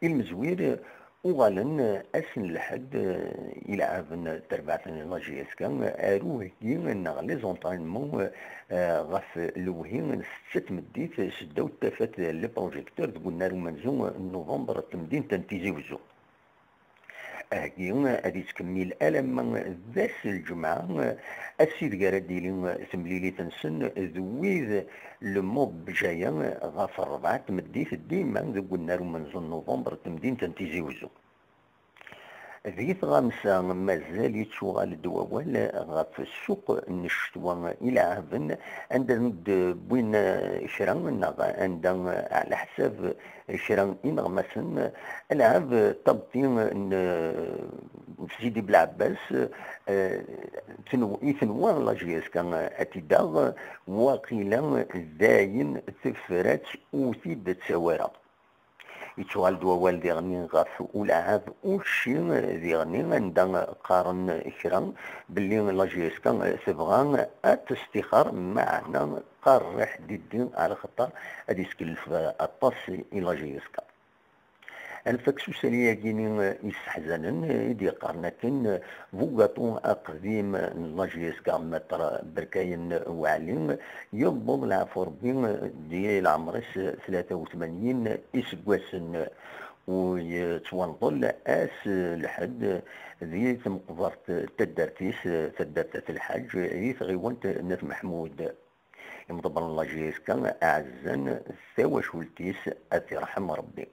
المزوير وغالن أسن لحد يلعب تربعتن لاجيسكا أروه كين نغلي زونطاينمون غاف لوهين ست مديت شداو تافات لي بروجيكتور قلنا لهم منزوم نوفمبر تمدين تنتيزي وزو هادي تكمل ألم ذاس الجمعة السيد قارديلي ثمليلي تنسن ذويذ الموب جاية غاف الربعة تمديت ديما قلنا لهم منزوم نوفمبر تمدين تنتيزي وزو ذي غامسة مازال يتشوغل الدواوال غاف السوق نشتوى إلى عافن عند بوين شران عند على حساب شران إنغمسن العاب تبطين سيدي بلعباس ثنوان لاجيس كان اتداغ وقيلا زاين ثفرات وثيد تسوارا يتشغل دوال ديغني غاف ولعاب وشي ديغني عندنا قارن كرا باللي لاجيسكا تبغى تستخار معنا قارح ديدين على خطر هادي سكلف الطاسي لاجيسكا الفاكسو ساليا كيني يستحزنن يدي قارنكن فوغاتون اقديم لاجيسكا متر بركاين وعلين يضم العفو ربي ديال عمرس 83 اسكواسن ويتوانطل اس لحد ذي تمقبرت تدرتيس تدرتة الحج ذي غيوانت ناس محمود يمضبر لاجيسكا اعزن ثوا شولتيس اثي رحم ربي